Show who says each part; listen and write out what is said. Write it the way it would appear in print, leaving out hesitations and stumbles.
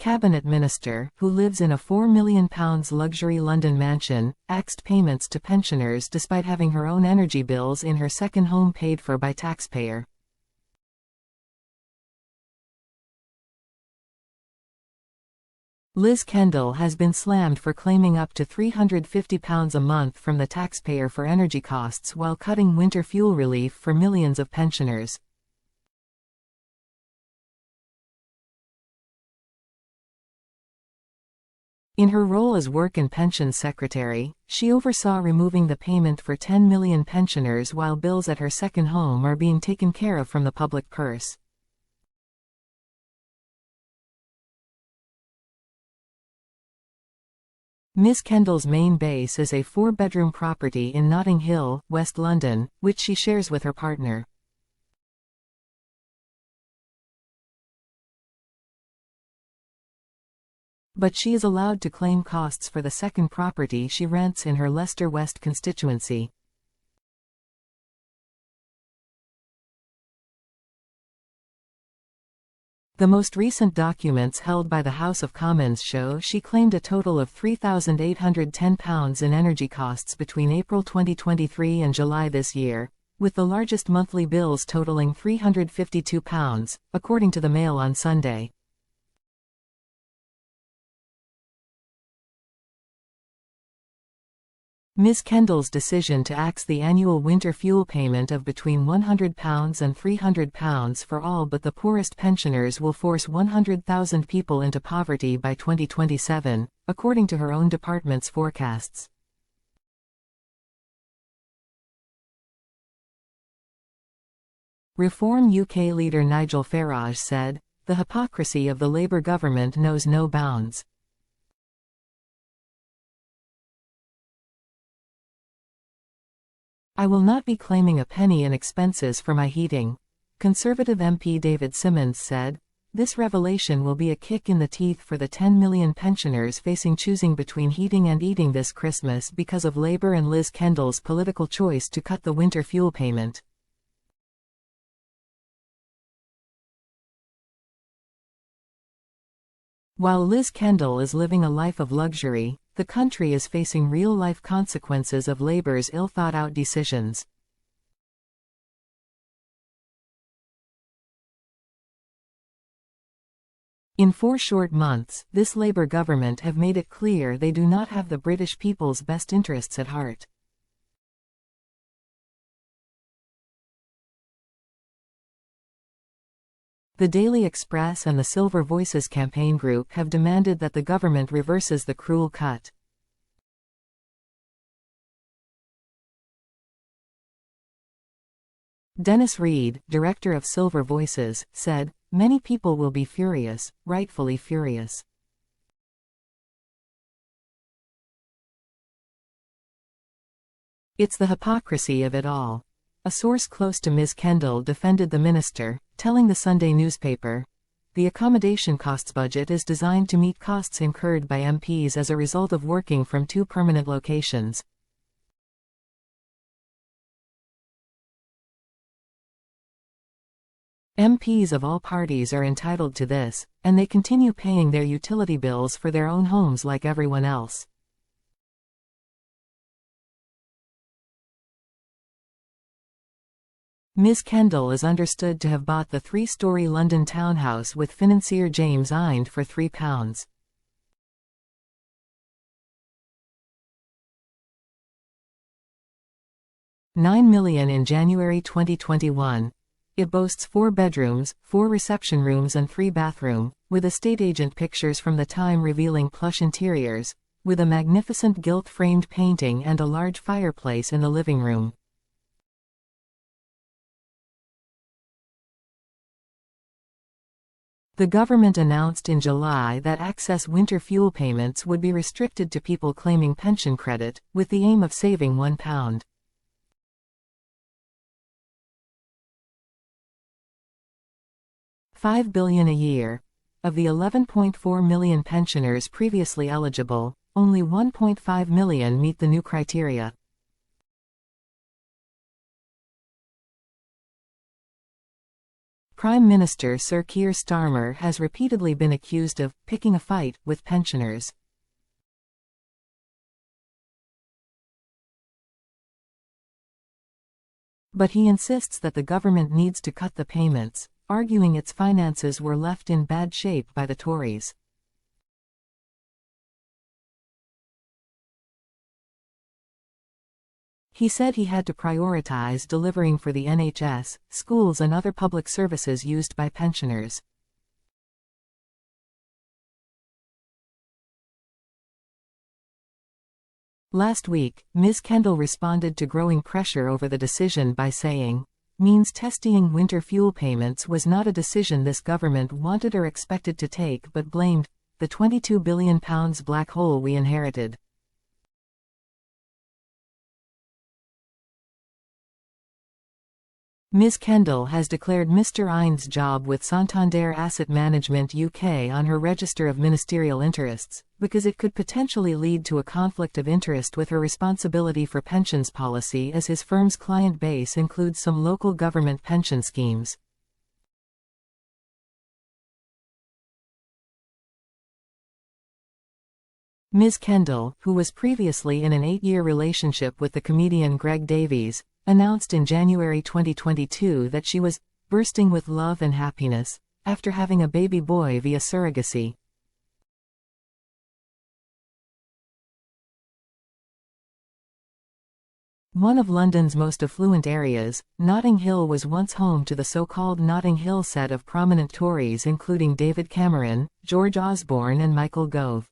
Speaker 1: Cabinet Minister, who lives in a £4 million luxury London mansion, axed payments to pensioners despite having her own energy bills in her second home paid for by taxpayer. Liz Kendall has been slammed for claiming up to £350 a month from the taxpayer for energy costs while cutting winter fuel relief for millions of pensioners. In her role as Work and Pensions Secretary, she oversaw removing the payment for 10 million pensioners while bills at her second home are being taken care of from the public purse. Ms. Kendall's main base is a 4-bedroom property in Notting Hill, West London, which she shares with her partner. But she is allowed to claim costs for the second property she rents in her Leicester West constituency. The most recent documents held by the House of Commons show she claimed a total of £3,810 in energy costs between April 2023 and July this year, with the largest monthly bills totaling £352, according to the Mail on Sunday. Ms. Kendall's decision to axe the annual winter fuel payment of between £100 and £300 for all but the poorest pensioners will force 100,000 people into poverty by 2027, according to her own department's forecasts. Reform UK leader Nigel Farage said, "The hypocrisy of the Labour government knows no bounds." "I will not be claiming a penny in expenses for my heating," Conservative MP David Simmons said. "This revelation will be a kick in the teeth for the 10 million pensioners facing choosing between heating and eating this Christmas because of Labour and Liz Kendall's political choice to cut the winter fuel payment." While Liz Kendall is living a life of luxury, the country is facing real-life consequences of Labour's ill-thought-out decisions. In 4 short months, this Labour government have made it clear they do not have the British people's best interests at heart. The Daily Express and the Silver Voices campaign group have demanded that the government reverses the cruel cut. Dennis Reed, director of Silver Voices, said, "Many people will be furious, rightfully furious. It's the hypocrisy of it all." A source close to Ms. Kendall defended the minister, telling the Sunday newspaper, "The accommodation costs budget is designed to meet costs incurred by MPs as a result of working from 2 permanent locations." MPs of all parties are entitled to this, and they continue paying their utility bills for their own homes like everyone else. Ms. Kendall is understood to have bought the 3-story London townhouse with financier James Ind for £3. £9 million in January 2021. It boasts 4 bedrooms, 4 reception rooms and 3 bathrooms, with estate agent pictures from the time revealing plush interiors, with a magnificent gilt-framed painting and a large fireplace in the living room. The government announced in July that excess winter fuel payments would be restricted to people claiming pension credit, with the aim of saving £1. £5 billion a year. Of the 11.4 million pensioners previously eligible, only 1.5 million meet the new criteria. Prime Minister Sir Keir Starmer has repeatedly been accused of picking a fight with pensioners. But he insists that the government needs to cut the payments, arguing its finances were left in bad shape by the Tories. He said he had to prioritize delivering for the NHS, schools and other public services used by pensioners. Last week, Ms. Kendall responded to growing pressure over the decision by saying, "Means testing winter fuel payments was not a decision this government wanted or expected to take, but blamed the £22 billion black hole we inherited." Ms. Kendall has declared Mr. Ine's job with Santander Asset Management UK on her register of ministerial interests, because it could potentially lead to a conflict of interest with her responsibility for pensions policy, as his firm's client base includes some local government pension schemes. Ms. Kendall, who was previously in an 8-year relationship with the comedian Greg Davies, announced in January 2022 that she was bursting with love and happiness after having a baby boy via surrogacy. One of London's most affluent areas, Notting Hill was once home to the so-called Notting Hill set of prominent Tories including David Cameron, George Osborne and Michael Gove.